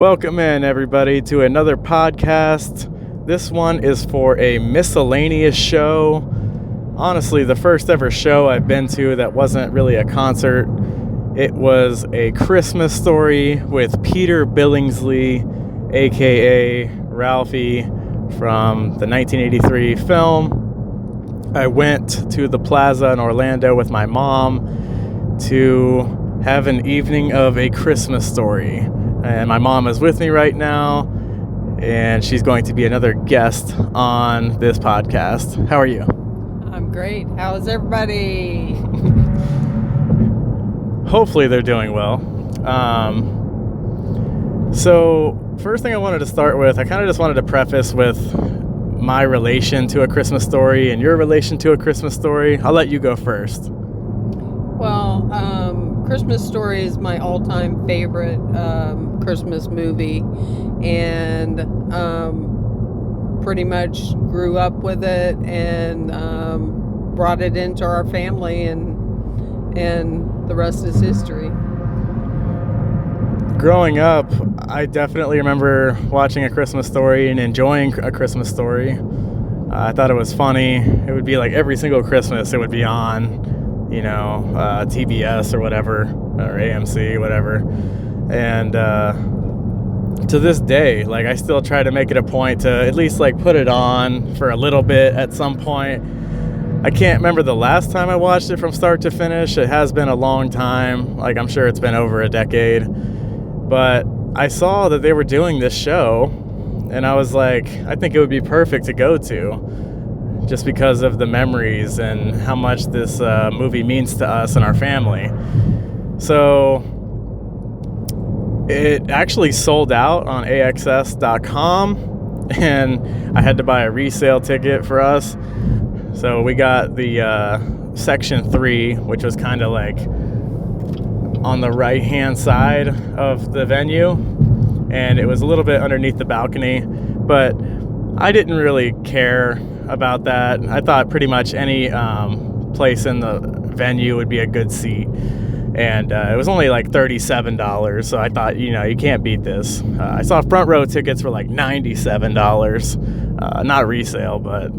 Welcome in, everybody, to another podcast. This one is for a miscellaneous show. Honestly, the first ever show I've been to that wasn't really a concert. It was a Christmas story with Peter Billingsley, aka Ralphie, from the 1983 film. I went to the Plaza in Orlando with my mom to have an evening of a Christmas story. And my mom is with me right now, and she's going to be another guest on this podcast. How are you? I'm great. How's everybody? Hopefully they're doing well. So first thing I wanted to start with, I kind of just wanted to preface with my relation to A Christmas Story and your relation to A Christmas Story. I'll let you go first. Well, Christmas Story is my all-time favorite Christmas movie, and pretty much grew up with it and brought it into our family, and the rest is history. Growing up, I definitely remember watching A Christmas Story and enjoying A Christmas Story. I thought it was funny. It would be like every single Christmas it would be on, TBS or whatever, or AMC, whatever. And to this day, like, I still try to make it a point to at least like put it on for a little bit at some point. I can't remember the last time I watched it from start to finish. It has been a long time. Like, I'm sure it's been over a decade. But I saw that they were doing this show, and I was like, I think it would be perfect to go to, just because of the memories and how much this movie means to us and our family. So it actually sold out on AXS.com, and I had to buy a resale ticket for us. So we got the section 3, which was kind of like on the right hand side of the venue, and it was a little bit underneath the balcony, but I didn't really care about that. I thought pretty much any place in the venue would be a good seat, and it was only like $37, so I thought, you can't beat this. I saw front row tickets for like $97, not resale, but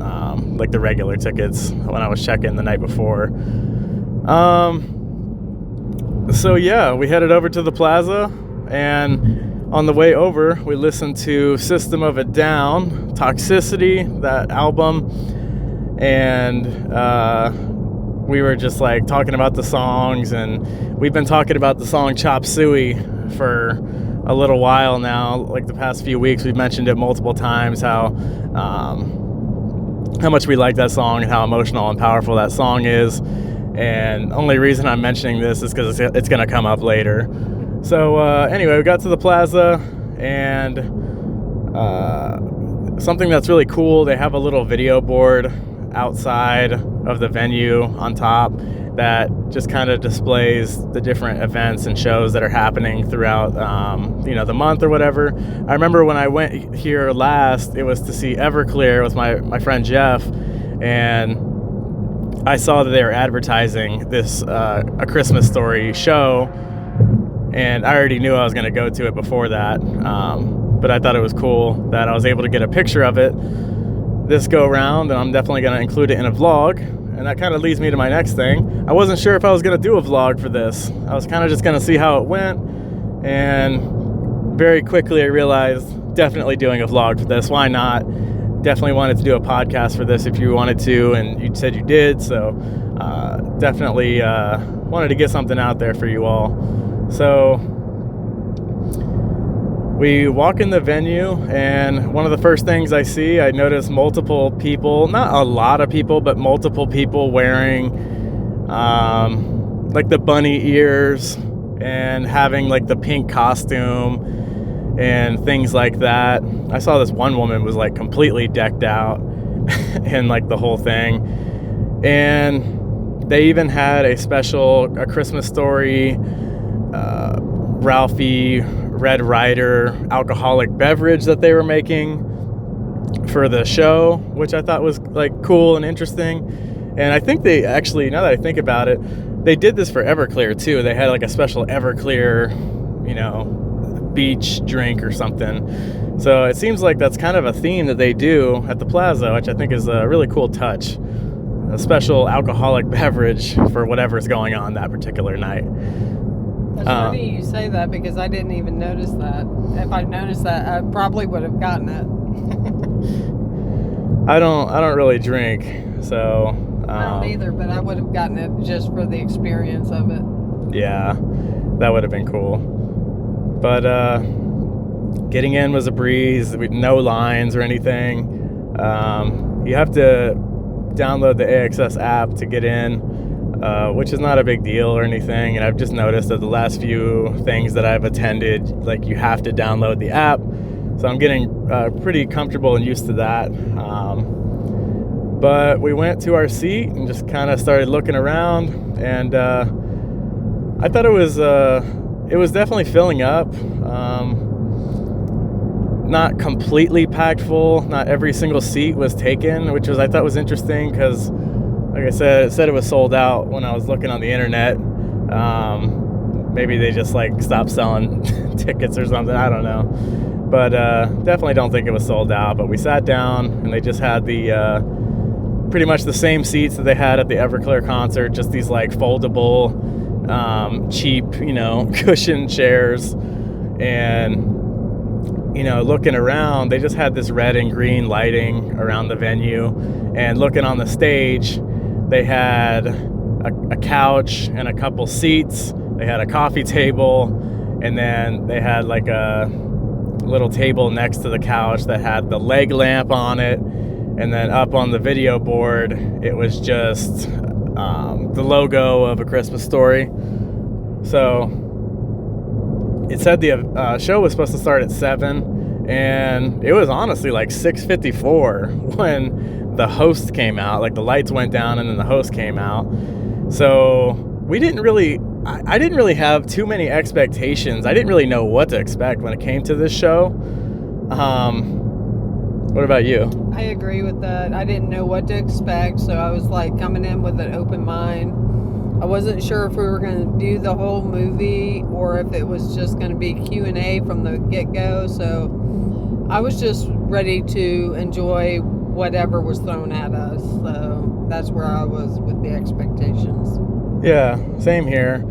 like the regular tickets when I was checking the night before. So yeah, we headed over to the Plaza, and on the way over, we listened to System of a Down, Toxicity, that album, and we were just like talking about the songs, and we've been talking about the song Chop Suey for a little while now. Like the past few weeks, we've mentioned it multiple times, how much we like that song and how emotional and powerful that song is. And only reason I'm mentioning this is because it's going to come up later. So anyway, we got to the Plaza, and something that's really cool, they have a little video board outside of the venue on top that just kind of displays the different events and shows that are happening throughout the month or whatever. I remember when I went here last, it was to see Everclear with my friend Jeff, and I saw that they were advertising this A Christmas Story show, and I already knew I was going to go to it before that, but I thought it was cool that I was able to get a picture of it this go round, and I'm definitely going to include it in a vlog. And that kind of leads me to my next thing. I wasn't sure if I was going to do a vlog for this. I was kind of just going to see how it went, and very quickly I realized definitely doing a vlog for this. Why not? Definitely wanted to do a podcast for this if you wanted to, and you said you did, so definitely wanted to get something out there for you all. So we walk in the venue, and one of the first things I see, I notice multiple people, not a lot of people, but multiple people wearing like the bunny ears and having like the pink costume and things like that. I saw this one woman was like completely decked out in like the whole thing, and they even had a Christmas Story Ralphie Red Ryder alcoholic beverage that they were making for the show, which I thought was like cool and interesting. And I think they actually, now that I think about it, they did this for Everclear too. They had like a special Everclear, beach drink or something. So it seems like that's kind of a theme that they do at the plaza, which I think is a really cool touch. A special alcoholic beverage for whatever's going on that particular night. That's funny you say that, because I didn't even notice that. If I'd noticed that, I probably would have gotten it. I don't really drink, so I don't either, but I would have gotten it just for the experience of it. Yeah, that would have been cool. But getting in was a breeze. No lines or anything. You have to download the AXS app to get in, which is not a big deal or anything. And I've just noticed that the last few things that I've attended, like, you have to download the app. So I'm getting pretty comfortable and used to that. But we went to our seat and just kind of started looking around, and I thought it was definitely filling up. Not completely packed full. Not every single seat was taken, which I thought was interesting, because, like I said, it said it was sold out when I was looking on the internet. Maybe they just stopped selling tickets or something. I don't know, but definitely don't think it was sold out. But we sat down, and they just had the pretty much the same seats that they had at the Everclear concert, just these foldable, cheap, cushion chairs. And looking around, they just had this red and green lighting around the venue. And looking on the stage, they had a couch and a couple seats. They had a coffee table, and then they had a little table next to the couch that had the leg lamp on it. And then up on the video board, it was just the logo of A Christmas Story. So it said the show was supposed to start at 7, and it was honestly 6:54 when the host came out. The lights went down, and then the host came out. So I didn't really have too many expectations. I didn't really know what to expect when it came to this show. What about you? I agree with that. I didn't know what to expect, so I was coming in with an open mind. I wasn't sure if we were going to do the whole movie or if it was just going to be Q&A from the get-go. So I was just ready to enjoy whatever was thrown at us. So that's where I was with the expectations. Yeah, same here.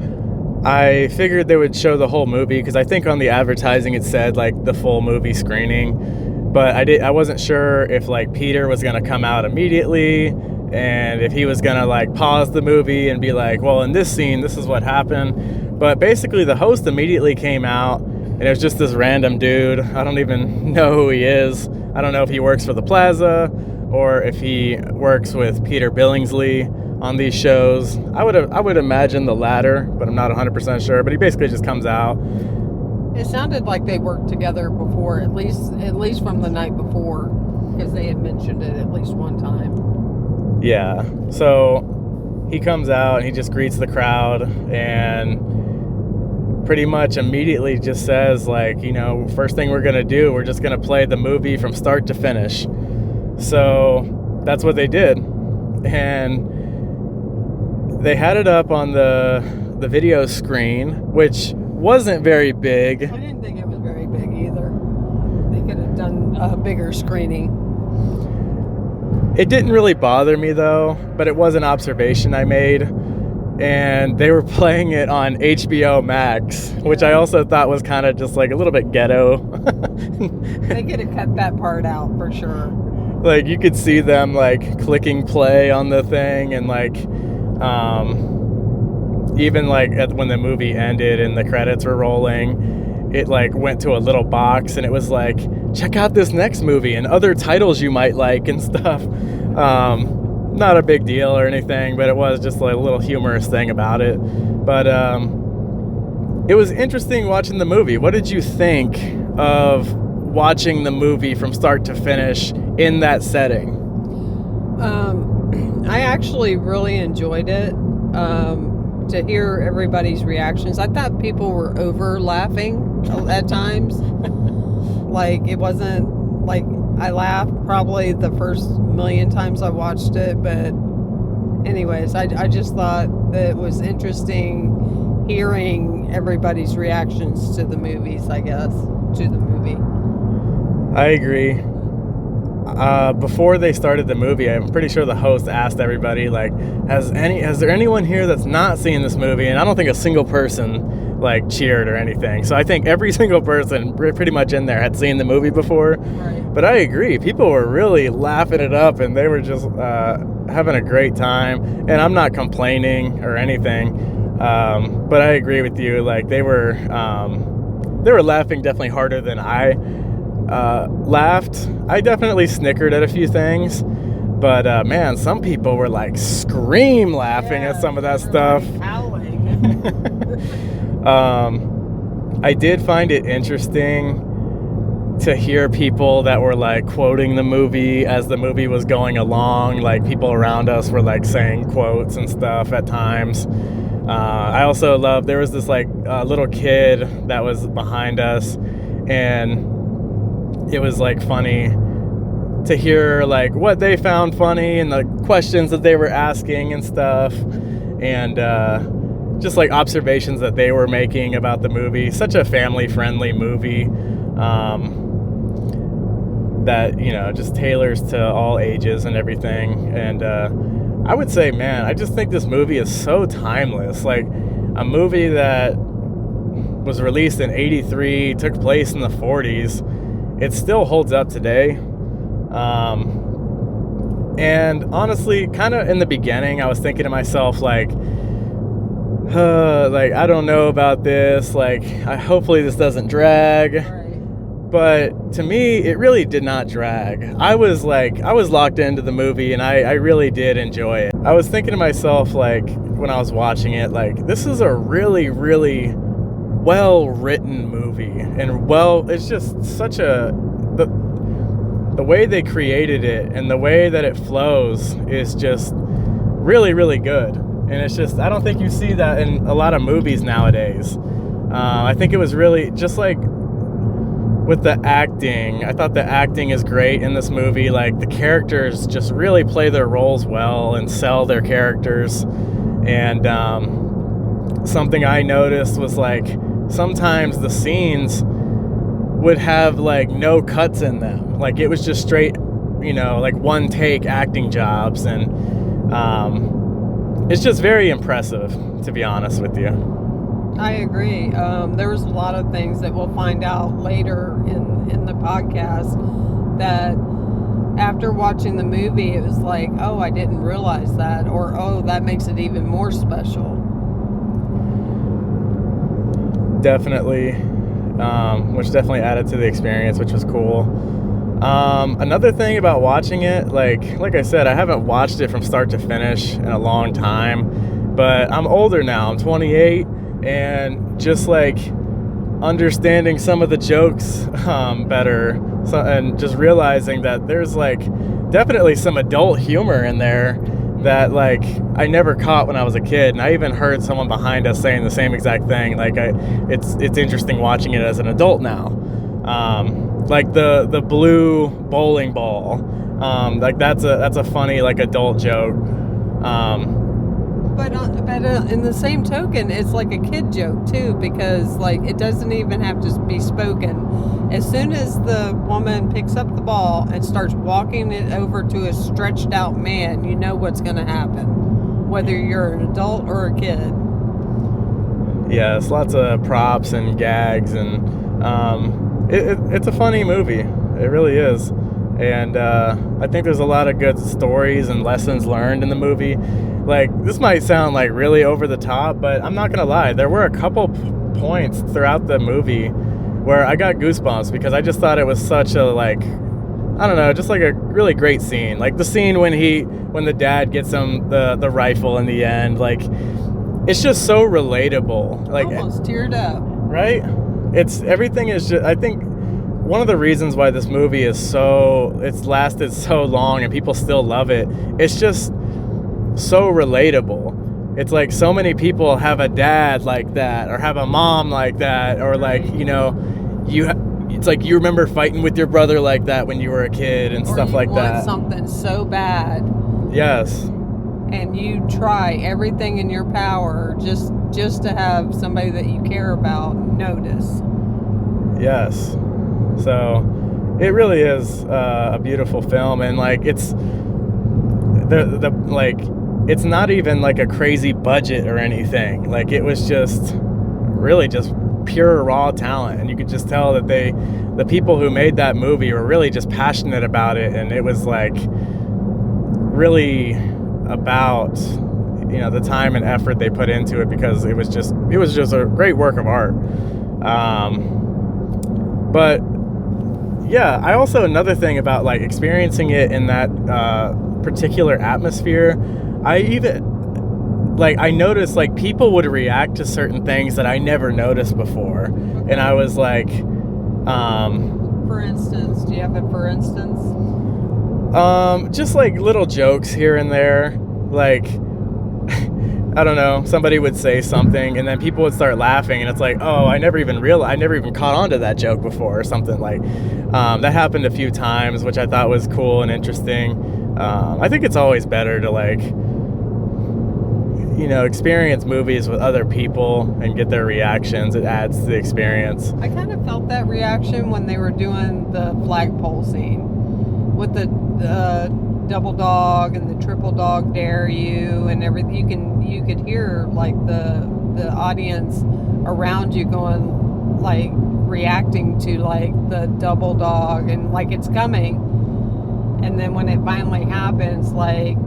I figured they would show the whole movie, because I think on the advertising it said the full movie screening. But I wasn't sure if Peter was going to come out immediately, and if he was going to pause the movie and be well, in this scene, this is what happened. But basically the host immediately came out, and it was just this random dude. I don't even know who he is. I don't know if he works for the plaza or if he works with Peter Billingsley on these shows. I would imagine the latter, but I'm not 100% sure. But he basically just comes out. It sounded like they worked together before, at least from the night before, because they had mentioned it at least one time. Yeah, so he comes out and he just greets the crowd and pretty much immediately just says first thing we're gonna do, we're just gonna play the movie from start to finish. So that's what they did, and they had it up on the video screen, which wasn't very big. I didn't think it was very big either. They could have done a bigger screening. It didn't really bother me though, but it was an observation I made. And they were playing it on HBO Max, which I also thought was kind of just a little bit ghetto. They could have cut that part out for sure. You could see them clicking play on the thing, and even when the movie ended and the credits were rolling, it went to a little box and it was check out this next movie and other titles you might like and stuff. Not a big deal or anything, but it was just a little humorous thing about it. But it was interesting watching the movie. What did you think of watching the movie from start to finish in that setting? I actually really enjoyed it. To hear everybody's reactions, I thought people were over laughing at times. It wasn't I laughed probably the first million times I watched it, but anyways, I just thought that it was interesting hearing everybody's reactions to the movies, I guess, to the movie. I agree. Before they started the movie, I'm pretty sure the host asked everybody, like, has there anyone here that's not seen this movie? And I don't think a single person like cheered or anything. So I think every single person pretty much in there had seen the movie before. Right. But I agree, people were really laughing it up, and they were just having a great time. And I'm not complaining or anything, but I agree with you. Like, they were laughing definitely harder than I laughed. I definitely snickered at a few things, but man, some people were like scream laughing at some of that stuff. Like howling. I did find it interesting to hear people that were like quoting the movie as the movie was going along. Like, people around us were like saying quotes and stuff at times. I also loved, there was this like little kid that was behind us, and it was like funny to hear like what they found funny and the questions that they were asking and stuff, and just like observations that they were making about the movie. Such a family-friendly movie that, you know, just tailors to all ages and everything. And I would say, man, I just think this movie is so timeless. Like, a movie that was released in '83, took place in the '40s, it still holds up today. And honestly, kind of in the beginning, I was thinking to myself, like, I don't know about this. Like, hopefully this doesn't drag. Right. But to me, it really did not drag. I was locked into the movie, and I really did enjoy it. I was thinking to myself, like, when I was watching it, like, this is a really, really well-written movie. And it's just such the way they created it and the way that it flows is just really, really good. And it's just, I don't think you see that in a lot of movies nowadays. I think it was really just like with the acting. I thought the acting is great in this movie. Like, the characters just really play their roles well and sell their characters. And something I noticed was, like, sometimes the scenes would have like no cuts in them. Like, it was just straight, you know, like one take acting jobs. And it's just very impressive, to be honest with you. I agree. There was a lot of things that we'll find out later in the podcast that after watching the movie, it was like, oh, I didn't realize that, or oh, that makes it even more special. Definitely, which definitely added to the experience, which was cool. Another thing about watching it, like I said, I haven't watched it from start to finish in a long time, but I'm older now. I'm 28, and just like understanding some of the jokes better, and just realizing that there's like definitely some adult humor in there that like I never caught when I was a kid. And I even heard someone behind us saying the same exact thing. Like, it's interesting watching it as an adult now. Like the blue bowling ball, like that's a funny like adult joke. But in the same token, it's like a kid joke too, because like it doesn't even have to be spoken. As soon as the woman picks up the ball and starts walking it over to a stretched out man, you know what's going to happen, whether you're an adult or a kid. Yes, lots of props and gags, and it's a funny movie. It really is. And I think there's a lot of good stories and lessons learned in the movie. Like, this might sound like really over the top, but I'm not gonna lie, there were a couple points throughout the movie where I got goosebumps, because I just thought it was such a, like, I don't know, just like a really great scene. Like the scene when the dad gets him the rifle in the end, like, it's just so relatable. Like, almost teared up. Right? Everything is just, I think one of the reasons why this movie it's lasted so long and people still love it, it's just so relatable. It's like so many people have a dad like that, or have a mom like that, or like, you know, it's like you remember fighting with your brother like that when you were a kid and or stuff like that. Something so bad. Yes. and you try everything in your power just to have somebody that you care about notice. Yes. So it really is a beautiful film, and like it's it's not even like a crazy budget or anything. Like it was just really just pure raw talent, and you could just tell that the people who made that movie were really just passionate about it, and it was like really about the time and effort they put into it, because it was just a great work of art. But yeah, I also, another thing about like experiencing it in that particular atmosphere, I noticed like people would react to certain things that I never noticed before. Okay. And I was like, for instance, do you have a for instance? Just like little jokes here and there, like I don't know, somebody would say something and then people would start laughing, and it's like, oh, I never even caught on to that joke before, or something. Like that happened a few times, which I thought was cool and interesting. I think it's always better to like experience movies with other people and get their reactions. It adds to the experience. I kind of felt that reaction when they were doing the flagpole scene with the double dog and the triple dog dare you and everything. You could hear like the audience around you going, like, reacting to like the double dog and like it's coming. And then when it finally happens, like,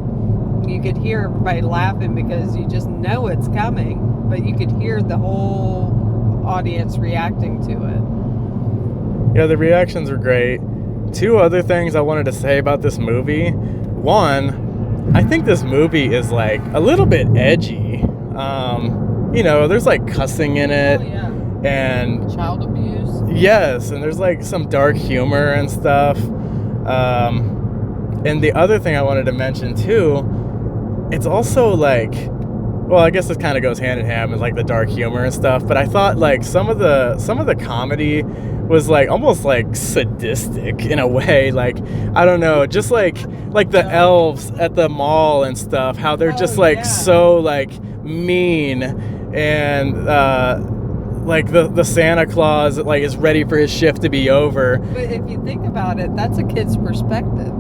you could hear everybody laughing because you just know it's coming, but you could hear the whole audience reacting to it. Yeah, the reactions were great. Two other things I wanted to say about this movie. One, I think this movie is like a little bit edgy. There's like cussing in it. Oh, yeah. And child abuse. Yes, and there's like some dark humor and stuff. And the other thing I wanted to mention too, it's also like, well, I guess this kind of goes hand in hand with like the dark humor and stuff, but I thought like some of the comedy was like almost like sadistic in a way. Like, I don't know, just like the elves at the mall and stuff, how they're just like so like mean, and like the Santa Claus like is ready for his shift to be over. But if you think about it, that's a kid's perspective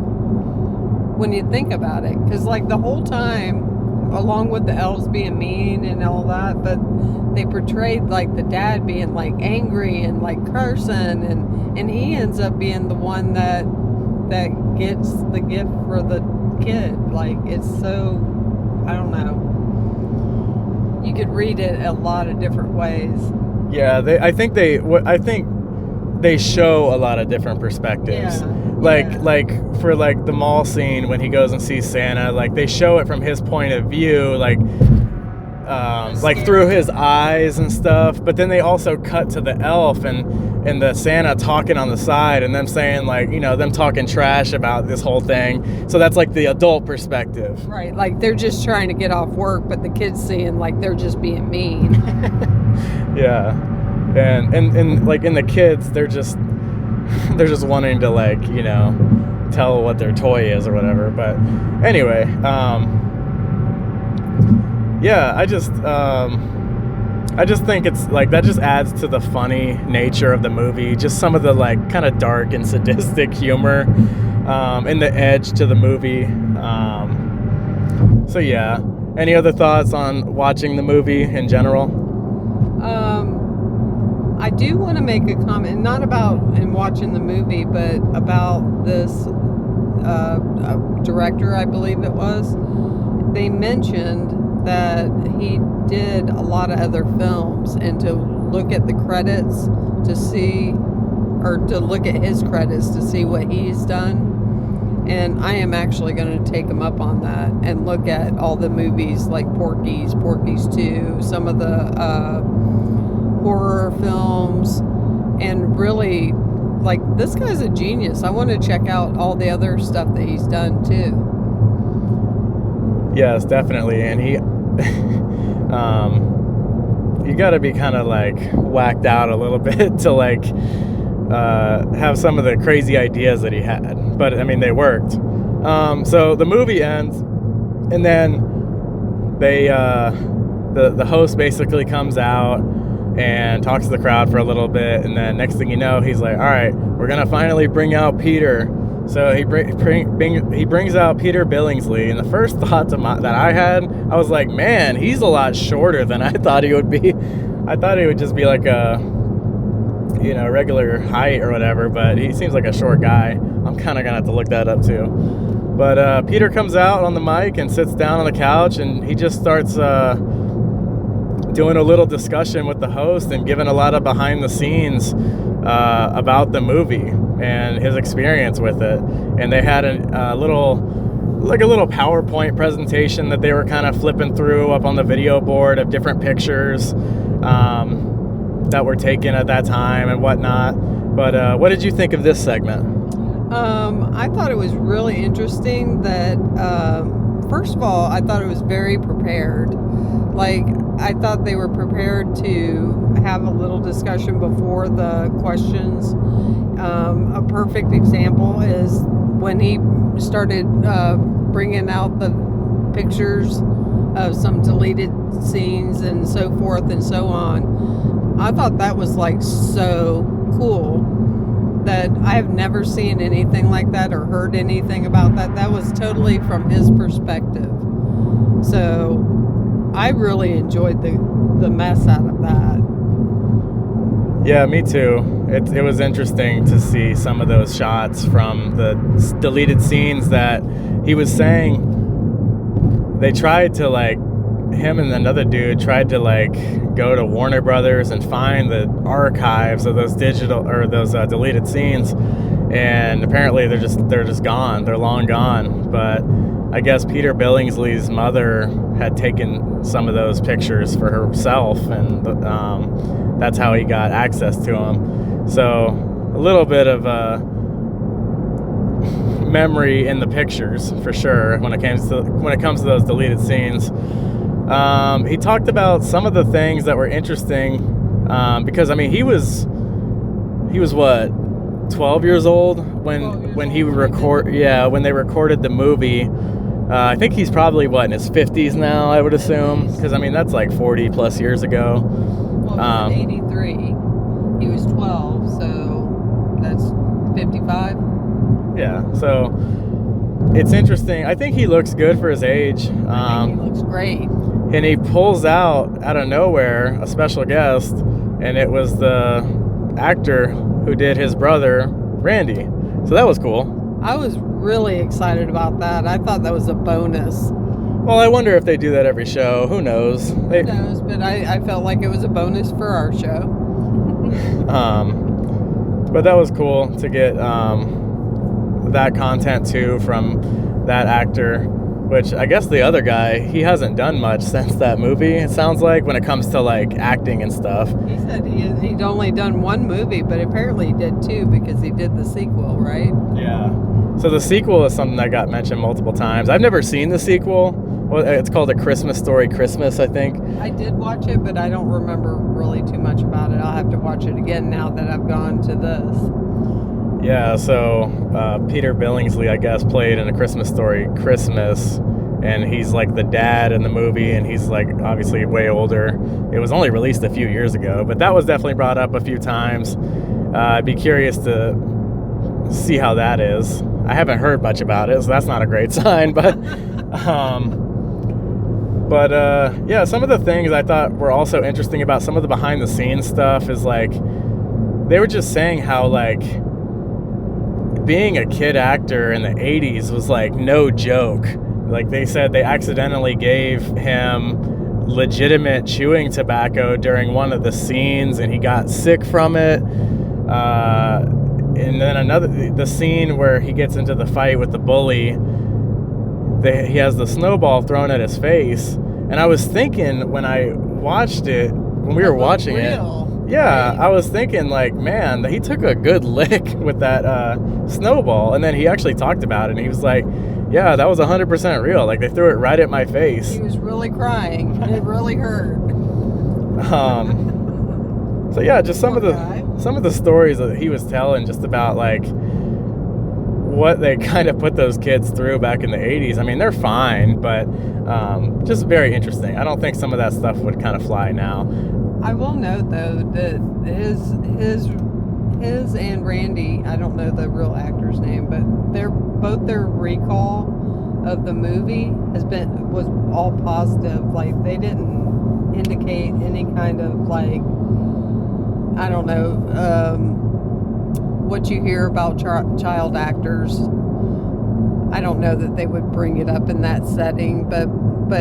when you think about it, because like the whole time, along with the elves being mean and all that, but they portrayed like the dad being like angry and like cursing, and he ends up being the one that gets the gift for the kid. Like, it's so, I don't know, you could read it a lot of different ways. Yeah, I think they show a lot of different perspectives. Yeah. Like for like the mall scene when he goes and sees Santa, like they show it from his point of view, like through his eyes and stuff. But then they also cut to the elf and the Santa talking on the side, and them saying like, them talking trash about this whole thing. So that's like the adult perspective. Right, like they're just trying to get off work, but the kid's seeing like they're just being mean. Yeah. And like in the kids, they're just wanting to like, tell what their toy is or whatever. But anyway, yeah, I just think it's like that just adds to the funny nature of the movie. Just some of the like kind of dark and sadistic humor, and the edge to the movie. So yeah, any other thoughts on watching the movie in general? I do want to make a comment, not about in watching the movie, but about this director, I believe it was. They mentioned that he did a lot of other films, and to look at the credits to see, or to look at his credits to see what he's done. And I am actually going to take him up on that and look at all the movies like Porky's 2, some of the horror films, and really, like, this guy's a genius. I want to check out all the other stuff that he's done too. Yes, definitely. And he you got to be kind of like whacked out a little bit to like have some of the crazy ideas that he had, but I mean, they worked. So the movie ends, and then they the host basically comes out and talks to the crowd for a little bit, and then next thing you know, he's like, all right, we're gonna finally bring out Peter. So he brings out Peter Billingsley, and the first thought that I had, I was like, man, he's a lot shorter than I thought he would be. I thought he would just be like a, you know, regular height or whatever, but he seems like a short guy. I'm kind of gonna have to look that up too. But Peter comes out on the mic and sits down on the couch, and he just starts doing a little discussion with the host and giving a lot of behind the scenes about the movie and his experience with it. And they had a little PowerPoint presentation that they were kind of flipping through up on the video board of different pictures that were taken at that time and whatnot. But what did you think of this segment? I thought it was really interesting that, first of all, I thought it was very prepared. Like, I thought they were prepared to have a little discussion before the questions. A perfect example is when he started bringing out the pictures of some deleted scenes and so forth and so on. I thought that was like so cool that I have never seen anything like that or heard anything about that. That was totally from his perspective. So I really enjoyed the mess out of that. Yeah, me too. It was interesting to see some of those shots from the deleted scenes that he was saying. They tried to, like, him and another dude tried to, like, go to Warner Brothers and find the archives of those deleted scenes, and apparently they're just gone. They're long gone. But I guess Peter Billingsley's mother had taken some of those pictures for herself, and that's how he got access to them. So a little bit of memory in the pictures for sure when it comes to those deleted scenes. He talked about some of the things that were interesting because I mean he was what, 12 years old when they recorded the movie. I think he's probably in his 50s now, I would assume, because I mean that's like 40 plus years ago. Well, it was in 83. He was 12, so that's 55. Yeah, so it's interesting. I think he looks good for his age. I think he looks great. And he pulls out of nowhere a special guest, and it was the actor who did his brother, Randy. So that was cool. I was really excited about that. I thought that was a bonus. Well, I wonder if they do that every show. Who knows? Who knows? But I felt like it was a bonus for our show. But that was cool to get that content too from that actor, which I guess the other guy, he hasn't done much since that movie, it sounds like, when it comes to like acting and stuff. He said he'd only done one movie, but apparently he did two because he did the sequel, right? Yeah. So the sequel is something that got mentioned multiple times. I've never seen the sequel. Well, it's called A Christmas Story Christmas, I think. I did watch it, but I don't remember really too much about it. I'll have to watch it again now that I've gone to this. Yeah, so Peter Billingsley, I guess, played in A Christmas Story Christmas, and he's like the dad in the movie, and he's like obviously way older. It was only released a few years ago, but that was definitely brought up a few times. I'd be curious to see how that is. I haven't heard much about it, so that's not a great sign, but yeah, some of the things I thought were also interesting about some of the behind the scenes stuff is like they were just saying how like being a kid actor in the 80s was like no joke. Like they said they accidentally gave him legitimate chewing tobacco during one of the scenes and he got sick from it. And then the scene where he gets into the fight with the bully, he has the snowball thrown at his face. And I was thinking when I watched it, when we were watching it, yeah, I was thinking like, man, he took a good lick with that snowball. And then he actually talked about it and he was like, yeah, that was 100% real. Like they threw it right at my face. He was really crying. It really hurt. So yeah, just some of the stories that he was telling just about like what they kind of put those kids through back in the 80s. I mean, they're fine, but just very interesting. I don't think some of that stuff would kind of fly now. I will note, though, that his and Randy, I don't know the real actor's name, but their recall of the movie was all positive. Like, they didn't indicate any kind of, like, I don't know, what you hear about child actors. I don't know that they would bring it up in that setting, but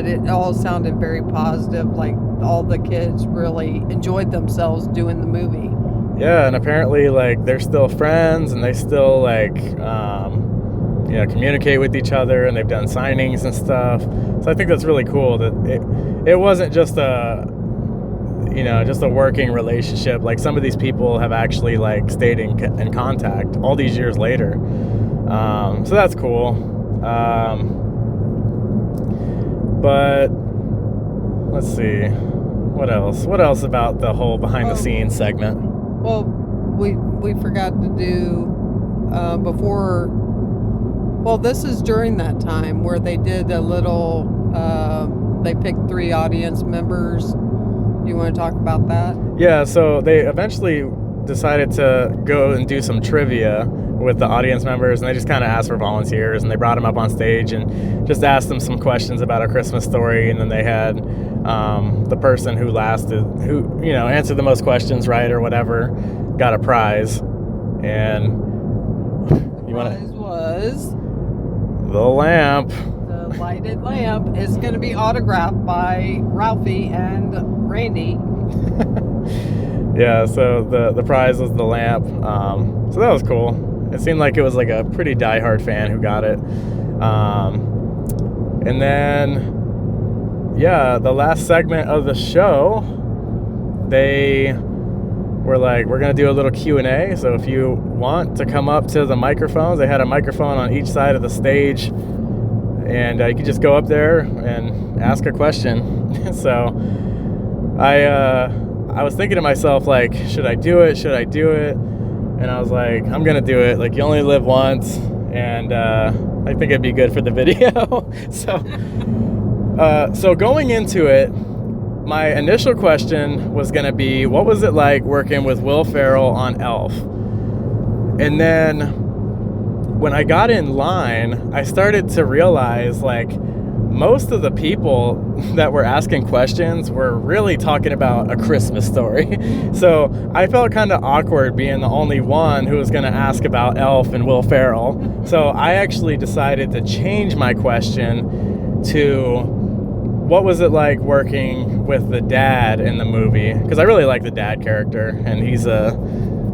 it all sounded very positive. Like, all the kids really enjoyed themselves doing the movie. Yeah, and apparently, like, they're still friends, and they still, like, communicate with each other, and they've done signings and stuff. So I think that's really cool that it wasn't just a working relationship. Like, some of these people have actually, like, stayed in contact all these years later. So that's cool. But let's see, what else about the whole behind the scenes segment? Well, we forgot to do before. Well, this is during that time where they did a little. They picked 3 audience members. Do you want to talk about that? Yeah. So they eventually decided to go and do some trivia with the audience members, and they just kind of asked for volunteers, and they brought them up on stage and just asked them some questions about A Christmas Story, and then they had the person who answered the most questions right or whatever got a prize. And prize was the lamp. The lighted lamp is going to be autographed by Ralphie and Randy. Yeah, so the prize was the lamp. So that was cool. It seemed like it was like a pretty diehard fan who got it. And then, the last segment of the show, they were like, we're going to do a little Q&A. So if you want to come up to the microphones, they had a microphone on each side of the stage. And you could just go up there and ask a question. So I was thinking to myself, like, should I do it? Should I do it? And I was like, I'm going to do it. Like, you only live once. And I think it'd be good for the video. So going into it, my initial question was going to be, what was it like working with Will Ferrell on Elf? And then when I got in line, I started to realize, like, most of the people that were asking questions were really talking about A Christmas Story. So I felt kind of awkward being the only one who was going to ask about Elf and Will Ferrell. So I actually decided to change my question to, what was it like working with the dad in the movie? Because I really like the dad character, and he's a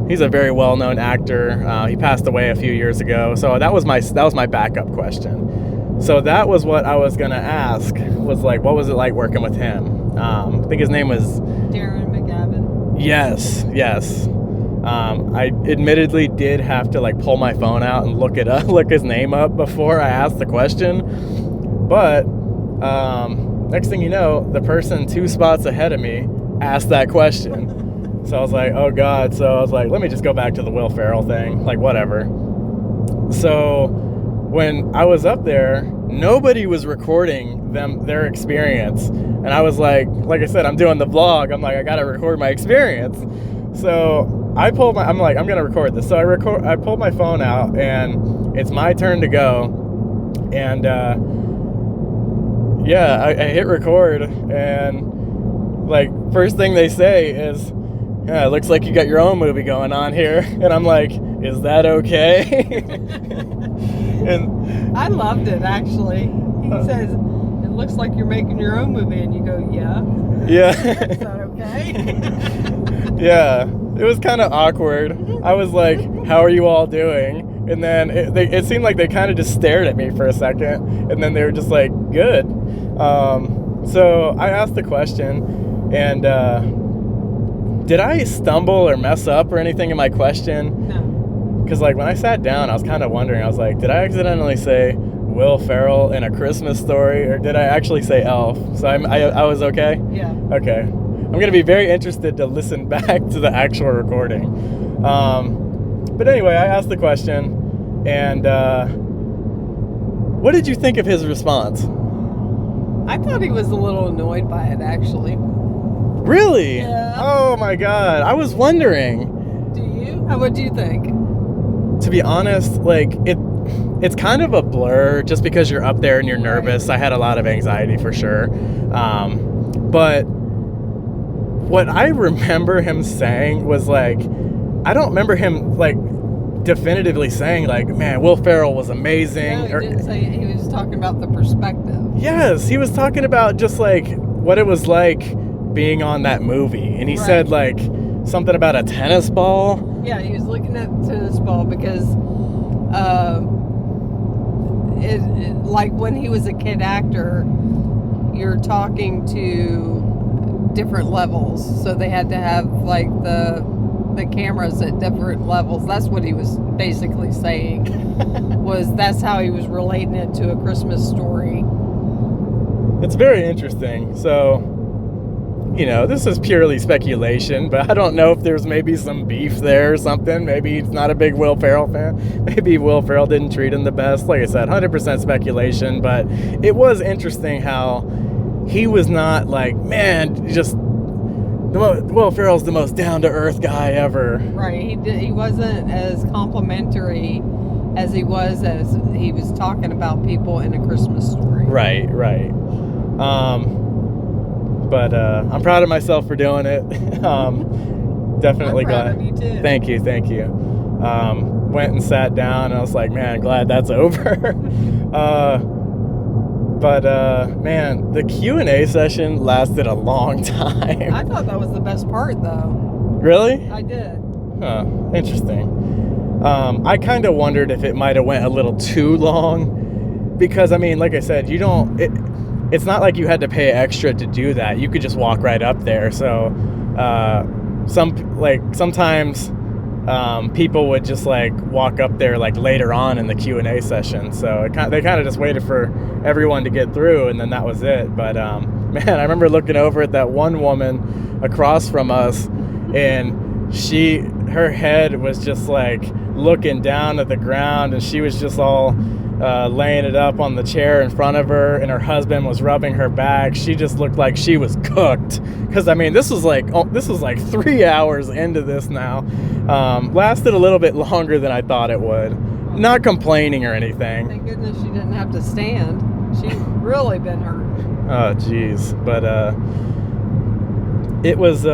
very well-known actor. He passed away a few years ago. So that was my backup question. So that was what I was going to ask, was like, what was it like working with him? I think his name was Darren McGavin. Yes. I admittedly did have to, like, pull my phone out and look his name up before I asked the question. But next thing you know, the person 2 spots ahead of me asked that question. So I was like, oh God. So I was like, let me just go back to the Will Ferrell thing, like, whatever. So when I was up there, nobody was recording their experience. And I was like I said, I'm doing the vlog. I'm like, I got to record my experience. So I'm like, I'm going to record this. So I pulled my phone out, and it's my turn to go. And, I hit record, and, like, first thing they say is, yeah, it looks like you got your own movie going on here. And I'm like, is that okay? And I loved it, actually. He says, it looks like you're making your own movie, and you go, yeah. Yeah. Is that okay? Yeah, it was kind of awkward. I was like, how are you all doing? And then it seemed like they kind of just stared at me for a second, and then they were just like, good. So I asked the question, and did I stumble or mess up or anything in my question? No. Because, like, when I sat down, I was kind of wondering. I was like, did I accidentally say Will Ferrell in A Christmas Story, or did I actually say Elf? So I was okay? Yeah. Okay. I'm going to be very interested to listen back to the actual recording. But anyway, I asked the question, And what did you think of his response? I thought he was a little annoyed by it, actually. Really? Yeah. Oh my God. I was wondering. Do you? What do you think? To be honest, like it's kind of a blur just because you're up there and you're nervous. I had a lot of anxiety for sure. But what I remember him saying was like, I don't remember him like definitively saying like, man, Will Ferrell was amazing. No, he didn't say it. He was talking about the perspective. Yes, he was talking about just like what it was like being on that movie. And he said like something about a tennis ball. Yeah, he was looking at the tennis ball because like when he was a kid actor, you're talking to different levels. So they had to have like the cameras at different levels. That's what he was basically saying. That's how he was relating it to a Christmas Story. It's very interesting. So, you know, this is purely speculation, but I don't know if there's maybe some beef there or something. Maybe he's not a big Will Ferrell fan. Maybe Will Ferrell didn't treat him the best. Like I said, 100% speculation, but it was interesting how he was not like, man, just Will Ferrell's the most down-to-earth guy ever. Right. He wasn't as complimentary as he was talking about people in A Christmas Story. Right. But I'm proud of myself for doing it. Definitely I'm proud glad. of you too. Thank you. Went and sat down, and I was like, man, glad that's over. But man, the Q&A session lasted a long time. I thought that was the best part, though. Really? I did. Huh. Interesting. I kind of wondered if it might have went a little too long, because I mean, like I said, it's not like you had to pay extra to do that. You could just walk right up there. So sometimes people would just like walk up there like later on in the Q&A session. So they kind of just waited for everyone to get through, and then that was it. But man, I remember looking over at that one woman across from us, and her head was just like looking down at the ground, and she was just all laying it up on the chair in front of her, and her husband was rubbing her back. She just looked like she was cooked, because I mean, this was like 3 hours into this now. Lasted a little bit longer than I thought it would. Not complaining or anything. Thank goodness she didn't have to stand. She'd really been hurt. Oh geez. But it was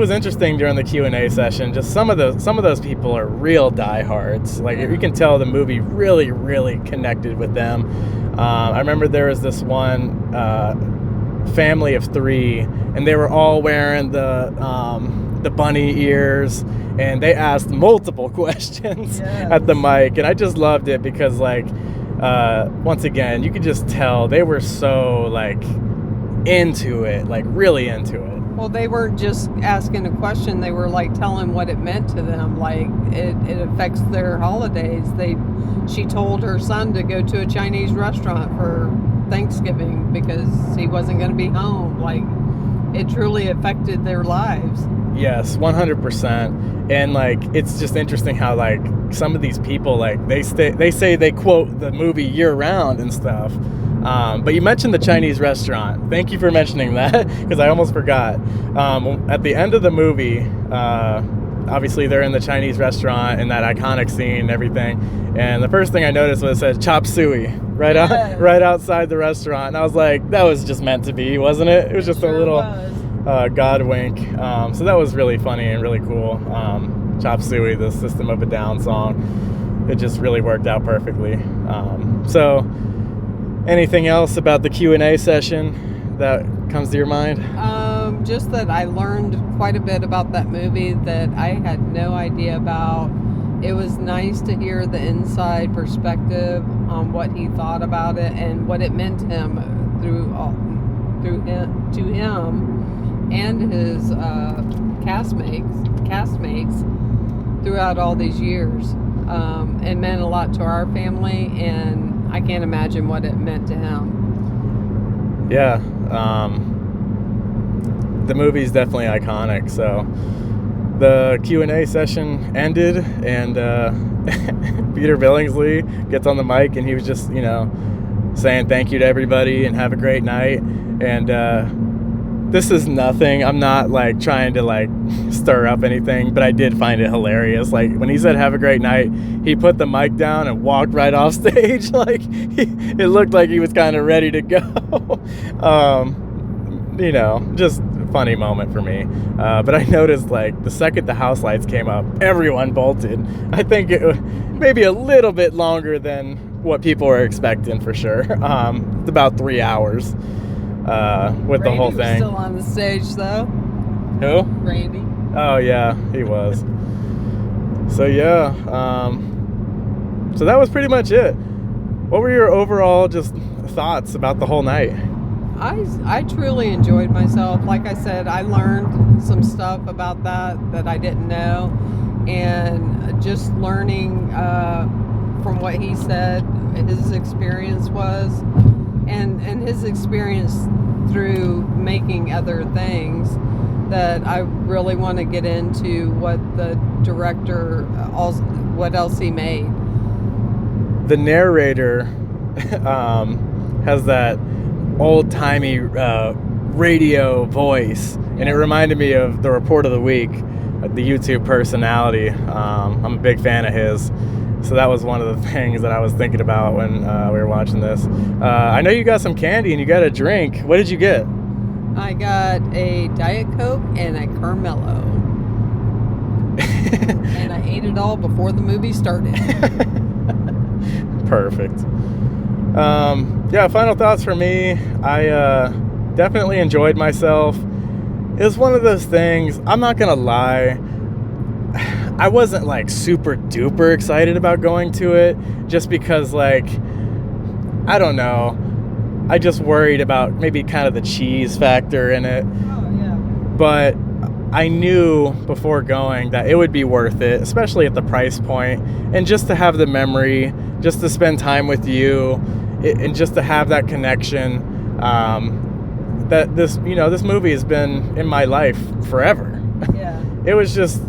interesting during the Q&A session. Just some of those people are real diehards. Like you can tell the movie really, really connected with them. I remember there was this one family of 3, and they were all wearing the bunny ears, and they asked multiple questions at the mic, and I just loved it because like once again, you could just tell they were so like into it, like really into it. Well, they weren't just asking a question. They were like telling what it meant to them. Like it affects their holidays. She told her son to go to a Chinese restaurant for Thanksgiving because he wasn't going to be home. Like it truly affected their lives. Yes, 100%. And like it's just interesting how like some of these people, like they say they quote the movie year round and stuff. But you mentioned the Chinese restaurant. Thank you for mentioning that, because I almost forgot. At the end of the movie, obviously they're in the Chinese restaurant in that iconic scene and everything. And the first thing I noticed was it said chop suey right outside the restaurant. And I was like, that was just meant to be, wasn't it? It was just a little God wink. So that was really funny and really cool. Chop suey, the System of a Down song. It just really worked out perfectly. So anything else about the Q&A session that comes to your mind? Just that I learned quite a bit about that movie that I had no idea about. It was nice to hear the inside perspective on what he thought about it and what it meant to him to him and his castmates throughout all these years. It meant a lot to our family, and I can't imagine what it meant to him. Yeah. The movie's definitely iconic, so the Q&A session ended, and Peter Billingsley gets on the mic, and he was just, saying thank you to everybody and have a great night. And this is nothing. I'm not like trying to like stir up anything, but I did find it hilarious. Like when he said have a great night, he put the mic down and walked right off stage. Like it looked like he was kind of ready to go. Just a funny moment for me. But I noticed like the second the house lights came up, everyone bolted. I think it was maybe a little bit longer than what people were expecting for sure. It's about 3 hours with Randy the whole thing. was still on the stage though. Who? Randy. Oh yeah, he was. So yeah, so that was pretty much it. What were your overall just thoughts about the whole night? I truly enjoyed myself. Like I said, I learned some stuff about that I didn't know, and just learning from what he said, his experience was, and his experience through making other things, that I really want to get into what the director, what else he made. The narrator has that old-timey radio voice, and it reminded me of the Report of the Week, the YouTube personality. I'm a big fan of his, so that was one of the things that I was thinking about when we were watching this. I know you got some candy and you got a drink. What did you get? I got a Diet Coke and a Carmelo. And I ate it all before the movie started. Perfect. Final thoughts for me. I definitely enjoyed myself. It was one of those things, I'm not gonna lie, I wasn't like super duper excited about going to it, just because like, I don't know, I just worried about maybe kind of the cheese factor in it. Oh yeah. But I knew before going that it would be worth it, especially at the price point, and just to have the memory, just to spend time with you, and just to have that connection. That this movie has been in my life forever. Yeah. It was just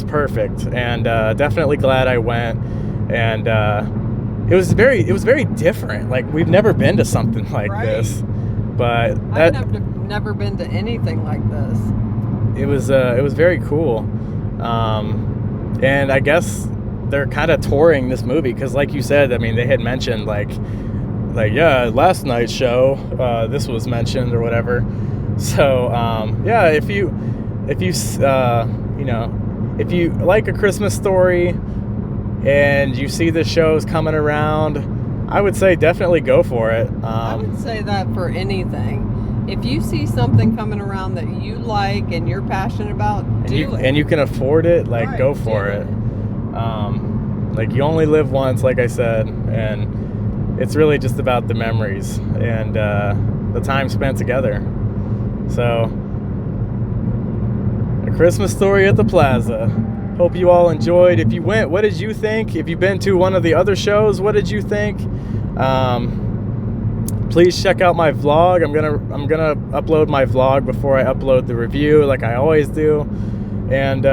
perfect, and definitely glad I went. And it was very different. Like we've never been to something like this, but I've never been to anything like this. It was very cool, and I guess they're kind of touring this movie because, like you said, I mean, they had mentioned like last night's show, this was mentioned or whatever. So if you like A Christmas Story and you see the shows coming around, I would say definitely go for it. I would say that for anything. If you see something coming around that you like and you're passionate about, do it. And you can afford it, like Right, go for it. Like you only live once, like I said, and it's really just about the memories and the time spent together. So, A Christmas Story at the Plaza. Hope you all enjoyed. If you went, what did you think? If you've been to one of the other shows, what did you think? Please check out my vlog. I'm gonna upload my vlog before I upload the review, like I always do. And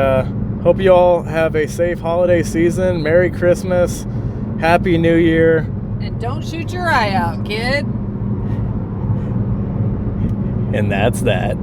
hope you all have a safe holiday season. Merry Christmas, Happy New Year, And don't shoot your eye out, kid. and that's that.